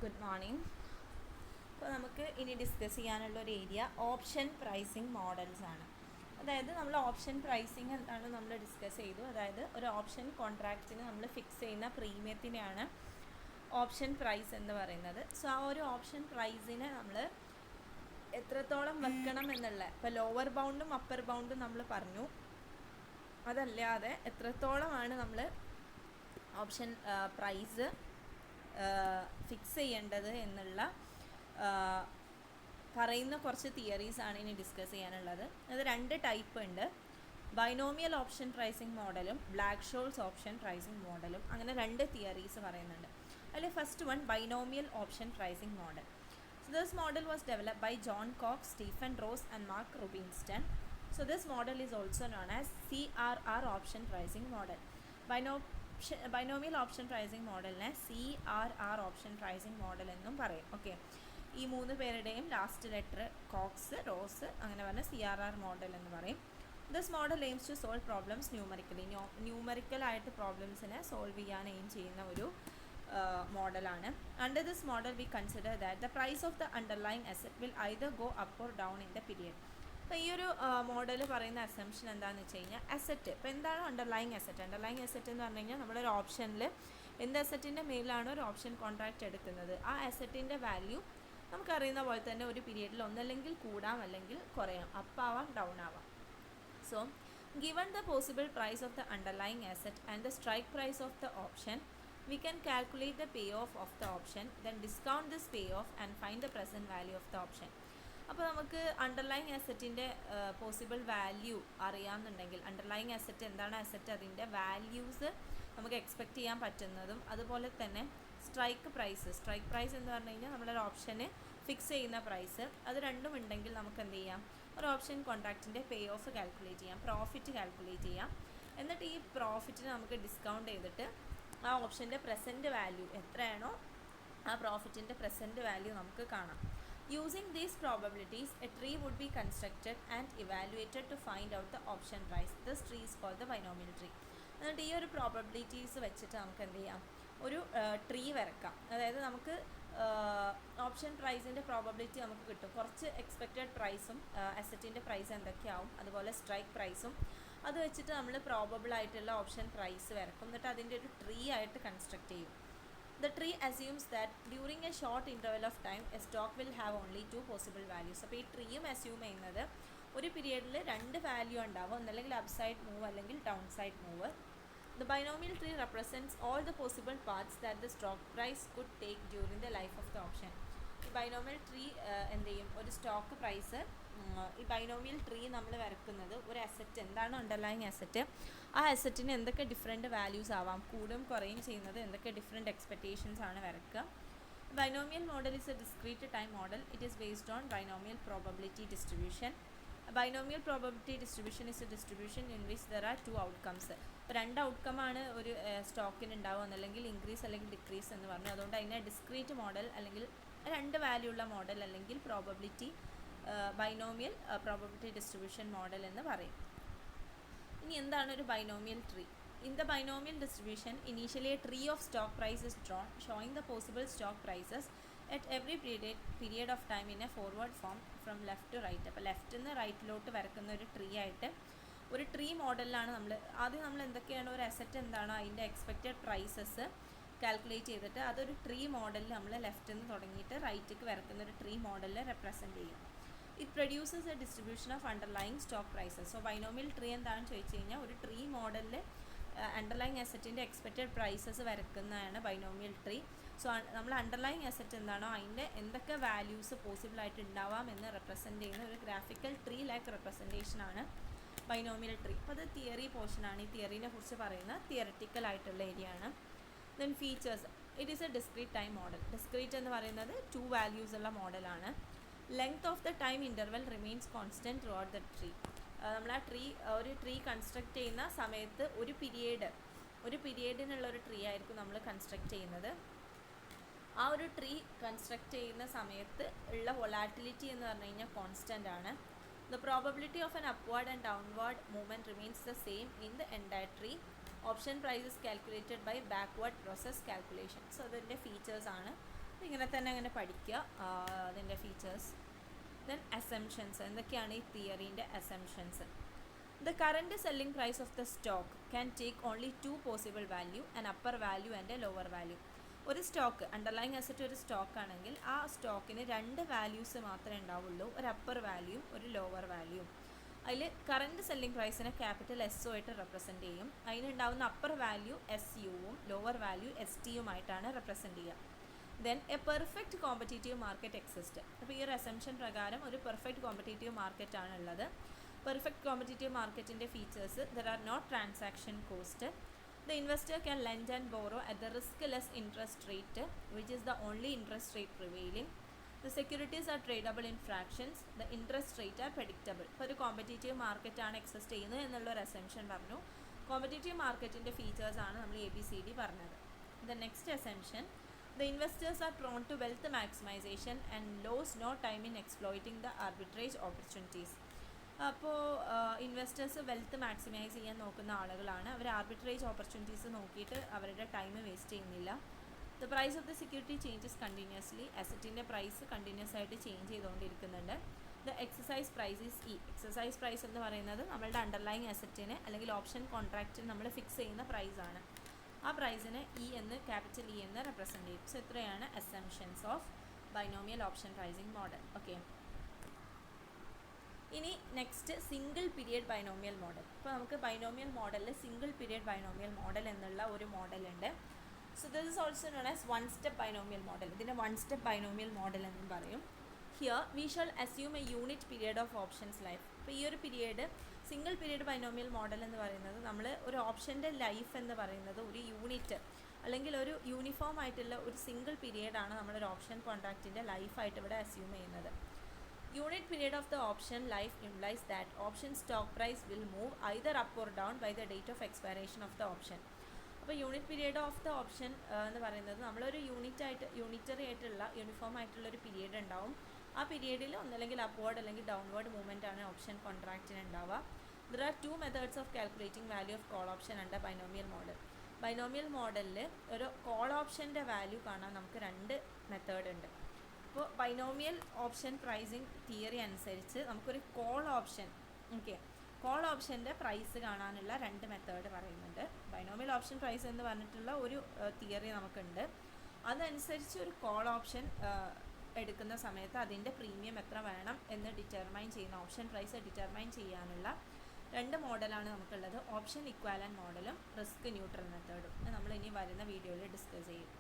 Good morning. അപ്പോൾ നമുക്ക് ഇനി ഡിസ്കസ് ചെയ്യാനുള്ളൊരു ഏരിയ ഓപ്ഷൻ പ്രൈസിങ് മോഡൽസ് ആണ്. അതായത് നമ്മൾ ഓപ്ഷൻ പ്രൈസിങ് എന്താണ് നമ്മൾ ഡിസ്കസ് ചെയ്തു. അതായത് ഒരു ഓപ്ഷൻ കോൺട്രാക്റ്റിന് നമ്മൾ ഫിക്സ് ചെയ്യുന്ന പ്രീമിയത്തിനെയാണ് ഓപ്ഷൻ പ്രൈസ് എന്ന് പറയുന്നത്. സോ ആ ഒരു ഓപ്ഷൻ പ്രൈസിനെ നമ്മൾ എത്രത്തോളം വെക്കണം എന്നുള്ള, ഇപ്പോൾ ലോവർ ബൗണ്ടും അപ്പർ ബൗണ്ടും നമ്മൾ പറഞ്ഞു. അതല്ലാതെ എത്രത്തോളമാണ് നമ്മൾ ഓപ്ഷൻ പ്രൈസ് ഫിക്സ് ചെയ്യേണ്ടത് എന്നുള്ള പറയുന്ന കുറച്ച് തിയറീസാണ് ഇനി ഡിസ്കസ് ചെയ്യാനുള്ളത്. അത് രണ്ട് ടൈപ്പ് ഉണ്ട്. ബൈനോമിയൽ ഓപ്ഷൻ പ്രൈസിങ് മോഡലും ബ്ലാക്ക് ഷോൾസ് ഓപ്ഷൻ പ്രൈസിങ് മോഡലും, അങ്ങനെ രണ്ട് തിയറീസ് പറയുന്നുണ്ട്. അതിൽ first one binomial option pricing model. So this model was developed by John Cox, Stephen Ross and Mark Rubinstein. So this model is also known as CRR option pricing model. Binomial option pricing മോഡലിനെ CRR option pricing model എന്നും പറയും. Okay, ഈ മൂന്ന് പേരുടെയും last letter Cox, rose, അങ്ങനെ പറഞ്ഞ CRR model എന്ന് പറയും. This model aims to solve problems numerically. ന്യൂമറിക്കലായിട്ട് പ്രോബ്ലംസിനെ സോൾവ് ചെയ്യാൻ എയിം ചെയ്യുന്ന ഒരു മോഡലാണ്. Under this model we consider that the price of the underlying asset will either go up or down in the period. അപ്പോൾ ഈ ഒരു മോഡൽ പറയുന്ന അസംഷൻ എന്താണെന്ന് വെച്ച് കഴിഞ്ഞാൽ, അസറ്റ്, ഇപ്പോൾ എന്താണ് അണ്ടർലൈങ് അസറ്റ്? അണ്ടർലൈങ് അസറ്റ് എന്ന് പറഞ്ഞു കഴിഞ്ഞാൽ നമ്മളൊരു ഓപ്ഷനിൽ എന്ത് അസറ്റിൻ്റെ മേലാണ് ഒരു ഓപ്ഷൻ കോൺട്രാക്റ്റ് എടുക്കുന്നത്, ആ അസറ്റിൻ്റെ വാല്യൂ നമുക്കറിയുന്ന പോലെ തന്നെ ഒരു പീരിയഡിൽ ഒന്നല്ലെങ്കിൽ കൂടാം അല്ലെങ്കിൽ കുറയാം, അപ്പ് ആവാം ഡൗൺ ആവാം. So given the possible price of the underlying asset and the strike price of the option, we can calculate the payoff of the option, then discount this payoff and find the present value of the option. അപ്പോൾ നമുക്ക് underlying അസറ്റിൻ്റെ possible value അറിയാമെന്നുണ്ടെങ്കിൽ, underlying asset എന്താണ് asset, അതിൻ്റെ values നമുക്ക് expect ചെയ്യാൻ പറ്റുന്നതും, അതുപോലെ തന്നെ സ്ട്രൈക്ക് പ്രൈസ് എന്ന് പറഞ്ഞു കഴിഞ്ഞാൽ നമ്മളൊരു ഓപ്ഷന് ഫിക്സ് ചെയ്യുന്ന പ്രൈസ്, അത് രണ്ടും ഉണ്ടെങ്കിൽ നമുക്ക് എന്ത് ചെയ്യാം, ഒരു ഓപ്ഷൻ കോൺട്രാക്റ്റിൻ്റെ പേ ഓഫ് കാൽക്കുലേറ്റ് ചെയ്യാം, പ്രോഫിറ്റ് കാൽക്കുലേറ്റ് ചെയ്യാം. എന്നിട്ട് ഈ പ്രോഫിറ്റിന് നമുക്ക് ഡിസ്കൗണ്ട് ചെയ്തിട്ട് ആ ഓപ്ഷൻ്റെ പ്രസൻറ്റ് വാല്യൂ എത്രയാണോ ആ പ്രോഫിറ്റിൻ്റെ പ്രസൻറ്റ് വാല്യൂ നമുക്ക് കാണാം. Using these probabilities, a tree would be constructed and evaluated to find out the option price. This tree is called the binomial tree. എന്നിട്ട് ഈ ഒരു പ്രോബബിലിറ്റീസ് വെച്ചിട്ട് നമുക്ക് എന്ത് ചെയ്യാം, ഒരു ട്രീ വരക്കാം. അതായത് നമുക്ക് ഓപ്ഷൻ പ്രൈസിൻ്റെ പ്രോബബിലിറ്റി നമുക്ക് കിട്ടും. കുറച്ച് എക്സ്പെക്റ്റഡ് പ്രൈസും അസറ്റിൻ്റെ പ്രൈസ് എന്തൊക്കെയാവും, അതുപോലെ സ്ട്രൈക്ക് പ്രൈസും, അത് വെച്ചിട്ട് നമ്മൾ പ്രോബബിൾ ആയിട്ടുള്ള ഓപ്ഷൻ പ്രൈസ് വരക്കും. എന്നിട്ട് അതിൻ്റെ ഒരു ട്രീ ആയിട്ട് കൺസ്ട്രക്ട് ചെയ്യും. The tree assumes that during a short interval of time a stock will have only two possible values. അപ്പോൾ ഈ ട്രീയും അസ്യൂം ചെയ്യുന്നത് ഒരു പീരിയഡിൽ രണ്ട് വാല്യൂ ഉണ്ടാവും, ഒന്നല്ലെങ്കിൽ അപ്പ് സൈഡ് മൂവ് അല്ലെങ്കിൽ down side move. The binomial tree represents all the possible paths that the stock price could take during the life of the option. ഈ binomial tree എന്ത് ചെയ്യും, ഒരു സ്റ്റോക്ക് പ്രൈസ്, ഈ binomial tree നമ്മൾ വരക്കുന്നത് ഒരു asset, എന്താണ് അണ്ടർലൈങ് അസറ്റ്, ആ അസറ്റിന് എന്തൊക്കെ ഡിഫറെൻറ്റ് വാല്യൂസ് ആവാം, കൂടും കുറയും ചെയ്യുന്നത്, എന്തൊക്കെ ഡിഫറെൻറ്റ് എക്സ്പെക്റ്റേഷൻസ് ആണ് വരക്കുക. Binomial model is a discrete time model. It is based on binomial probability distribution. Binomial probability distribution is a distribution in which there are two outcomes. ഇപ്പോൾ രണ്ട് ഔട്ട്കമാണ് ഒരു സ്റ്റോക്കിന് ഉണ്ടാവുക, എന്നല്ലെങ്കിൽ ഇൻക്രീസ് അല്ലെങ്കിൽ ഡിക്രീസ് എന്ന് പറഞ്ഞു. അതുകൊണ്ട് അതിനെ ഡിസ്ക്രീറ്റ് മോഡൽ, അല്ലെങ്കിൽ രണ്ട് വാല്യൂ ഉള്ള മോഡൽ, അല്ലെങ്കിൽ probability binomial probability distribution model എന്ന് പറയും. ഇനി എന്താണ് ഒരു binomial tree? In the binomial distribution, initially a tree of stock price is drawn showing the possible stock prices at every period of time in a forward form from left to right. അപ്പോൾ ലെഫ്റ്റിൽ നിന്ന് റൈറ്റിലോട്ട് വരക്കുന്ന ഒരു tree ആയിട്ട്, ഒരു tree മോഡലിലാണ് നമ്മൾ എന്തൊക്കെയാണ് ഒരു അസറ്റ് എന്താണോ അതിൻ്റെ എക്സ്പെക്റ്റഡ് പ്രൈസസ് കാൽക്കുലേറ്റ് ചെയ്തിട്ട് അതൊരു ട്രീ മോഡലിൽ നമ്മൾ ലെഫ്റ്റിൽ നിന്ന് തുടങ്ങിയിട്ട് റൈറ്റിലേക്ക് വരക്കുന്ന ഒരു ട്രീ മോഡലിൽ റെപ്രസെൻറ്റ് ചെയ്യും. It produces a distribution of underlying stock prices. So binomial tree എന്താണെന്ന് ചോദിച്ചു കഴിഞ്ഞാൽ, ഒരു ട്രീ മോഡലിൽ അണ്ടർലൈങ് അസറ്റിൻ്റെ എക്സ്പെക്റ്റഡ് പ്രൈസസ് വരക്കുന്നതാണ് ബൈനോമിയൽ ട്രീ. സോ നമ്മൾ അണ്ടർലൈങ് അസറ്റ് എന്താണോ അതിൻ്റെ എന്തൊക്കെ വാല്യൂസ് പോസിബിളായിട്ട് ഉണ്ടാവാം എന്ന് റെപ്രസെൻറ്റ് ചെയ്യുന്ന ഒരു ഗ്രാഫിക്കൽ ട്രീ ലൈക്ക് റെപ്രസെൻറ്റേഷനാണ് ബൈനോമിയൽ ട്രീ. അപ്പോൾ അത് തിയറി പോർഷനാണ്. ഈ തിയറീനെ കുറിച്ച് പറയുന്ന തിയററ്റിക്കൽ ആയിട്ടുള്ള ഏരിയ ആണ്. Then features, it is A discrete time model. Discrete എന്ന് പറയുന്നത് 2 വാല്യൂസ് ഉള്ള മോഡലാണ്. Length of the time interval remains constant through out the tree. നമ്മൾ ആ ഒരു ട്രീ കൺസ്ട്രക്ട് ചെയ്യുന്ന സമയത്ത് ഒരു പീരിയഡിനുള്ള ഒരു ട്രീ ആയിരിക്കും നമ്മൾ കൺസ്ട്രക്ട് ചെയ്യുന്നത്. ആ ഒരു ട്രീ കൺസ്ട്രക്ട് ചെയ്യുന്ന സമയത്ത് ഉള്ള വൊളാറ്റിലിറ്റി എന്ന് പറഞ്ഞു കഴിഞ്ഞാൽ കോൺസ്റ്റൻ്റ് ആണ്. The probability of an upward and downward movement remains the same in the entire tree. Option price is calculated by backward process calculation. So അതിൻ്റെ ഫീച്ചേഴ്സ് ആണ്. ഇങ്ങനെ തന്നെ അങ്ങനെ പഠിക്കുക അതിൻ്റെ ഫീച്ചേഴ്സ്. ദെൻ അസംഷൻസ്, എന്തൊക്കെയാണ് ഈ തിയറീൻ്റെ assumptions? The current selling price of the stock can take only two possible value, an upper value and a lower value. ഒരു സ്റ്റോക്ക്, അണ്ടർലൈങ് അസറ്റ് ഒരു സ്റ്റോക്ക് ആണെങ്കിൽ ആ സ്റ്റോക്കിന് രണ്ട് വാല്യൂസ് മാത്രമേ ഉണ്ടാവുള്ളൂ, ഒരു അപ്പർ വാല്യൂയും ഒരു ലോവർ വാല്യൂയും. അതിൽ കറൻറ്റ് സെല്ലിംഗ് പ്രൈസിനെ ക്യാപിറ്റൽ എസ് ആയിട്ട് റെപ്രസെൻറ്റ് ചെയ്യും. അതിനുണ്ടാവുന്ന അപ്പർ വാല്യൂ എസ് യുവും ലോവർ വാല്യൂ എസ് ടിയുമായിട്ടാണ് റെപ്രസെൻറ്റ് ചെയ്യുക. Then a perfect competitive market exist. അപ്പോൾ ഈ ഒരു അസംഷൻ പ്രകാരം ഒരു പെർഫെക്റ്റ് കോമ്പറ്റീറ്റീവ് മാർക്കറ്റ് ആണുള്ളത്. പെർഫെക്റ്റ് കോമ്പറ്റീറ്റീവ് മാർക്കറ്റിൻ്റെ features: there are no transaction cost, the investor can lend and borrow at the risk-less interest rate, which is the only interest rate prevailing. The securities are tradable in fractions. The interest rate are predictable. ഇപ്പോൾ ഒരു competitive മാർക്കറ്റാണ് exist ചെയ്യുന്നത് എന്നുള്ളൊരു assumption പറഞ്ഞു. Competitive മാർക്കറ്റിൻ്റെ ഫീച്ചേഴ്സാണ് നമ്മൾ ABCD പറഞ്ഞത്. The next assumption: the investors are prone to wealth maximization and lose no time in exploiting the arbitrage opportunities. അപ്പോൾ ഇൻവെസ്റ്റേഴ്സ് വെൽത്ത് മാക്സിമൈസ് ചെയ്യാൻ നോക്കുന്ന ആളുകളാണ്. അവർ ആർബിട്രേജ് ഓപ്പർച്യൂണിറ്റീസ് നോക്കിയിട്ട് അവരുടെ ടൈം വേസ്റ്റ് ചെയ്യുന്നില്ല. The price of the security changes continuously. അസറ്റിൻ്റെ price continuous ആയിട്ട് ചേഞ്ച് ചെയ്തുകൊണ്ടിരിക്കുന്നുണ്ട്. The exercise price is E. Exercise price എന്ന് പറയുന്നത് നമ്മളുടെ അണ്ടർലൈങ് അസറ്റിന് അല്ലെങ്കിൽ ഓപ്ഷൻ കോൺട്രാക്റ്റിന് നമ്മൾ ഫിക്സ് ചെയ്യുന്ന പ്രൈസാണ്. ആ പ്രൈസിന് ഇ എന്ന്, ക്യാപിറ്റൽ ഇ എന്ന് റെപ്രസെൻറ്റ് ചെയ്യും. സോ ഇത്രയാണ് assumptions of binomial option pricing model. Okay, ഇനി next single period binomial model. ഇപ്പോൾ നമുക്ക് ബൈനോമിയൽ മോഡലിൽ സിംഗിൾ പീരിയഡ് ബൈനോമിയൽ മോഡൽ എന്നുള്ള ഒരു മോഡലുണ്ട്. So this is also known as one step binomial model. ഇതിനെ വൺ സ്റ്റെപ്പ് ബൈനോമിയൽ മോഡൽ എന്നും പറയും. Here we shall assume a unit period of options life. അപ്പോൾ ഈ ഒരു period, single period binomial model എന്ന് പറയുന്നത്, നമ്മൾ ഒരു ഓപ്ഷൻ്റെ ലൈഫ് എന്ന് പറയുന്നത് ഒരു യൂണിറ്റ് അല്ലെങ്കിൽ ഒരു യൂണിഫോം ആയിട്ടുള്ള ഒരു സിംഗിൾ പീരിയഡാണ് നമ്മളൊരു ഓപ്ഷൻ കോൺട്രാക്റ്റിൻ്റെ ലൈഫായിട്ട് ഇവിടെ അസ്യൂം ചെയ്യുന്നത്. Unit period of the option life implies that option stock price will move either up or down by the date of expiration of the option. അപ്പോൾ unit period of the option എന്ന് പറയുന്നത് നമ്മളൊരു unitary ആയിട്ടുള്ള uniform ആയിട്ടുള്ള ഒരു period ഉണ്ടാവും. ആ പീരിയഡിൽ ഒന്നല്ലെങ്കിൽ അപ്വേർഡ് അല്ലെങ്കിൽ ഡൗൺവേർഡ് മൂവ്മെൻ്റ് ആണ് ഓപ്ഷൻ കോൺട്രാക്റ്റിന് ഉണ്ടാവുക. There are to methods of calculating value of call option under binomial model. Binomial മോഡലിൽ ഒരു കോൾ ഓപ്ഷൻ്റെ വാല്യൂ കാണാൻ നമുക്ക് രണ്ട് മെത്തേഡ് ഉണ്ട്. അപ്പോൾ ബൈനോമിയൽ ഓപ്ഷൻ പ്രൈസിങ് തിയറി അനുസരിച്ച് നമുക്കൊരു കോൾ ഓപ്ഷൻ, കോൾ ഓപ്ഷൻ്റെ പ്രൈസ് കാണാനുള്ള രണ്ട് മെത്തേഡ് പറയുന്നുണ്ട്. ബൈനോമിയൽ ഓപ്ഷൻ പ്രൈസ് എന്ന് പറഞ്ഞിട്ടുള്ള ഒരു തിയറി നമുക്കുണ്ട്. അതനുസരിച്ച് ഒരു കോൾ ഓപ്ഷൻ എടുക്കുന്ന സമയത്ത് അതിൻ്റെ പ്രീമിയം എത്ര വേണം എന്ന് ഡിറ്റർമൈൻ ചെയ്യുന്ന, ഓപ്ഷൻ പ്രൈസ് ഡിറ്റർമൈൻ ചെയ്യാനുള്ള രണ്ട് മോഡലാണ് നമുക്കുള്ളത്. ഓപ്ഷൻ ഇക്വാലൻറ്റ് മോഡലും റിസ്ക് ന്യൂട്രൽ മെത്തേഡും. നമ്മൾ ഇനി വരുന്ന വീഡിയോയിൽ ഡിസ്കസ് ചെയ്യും.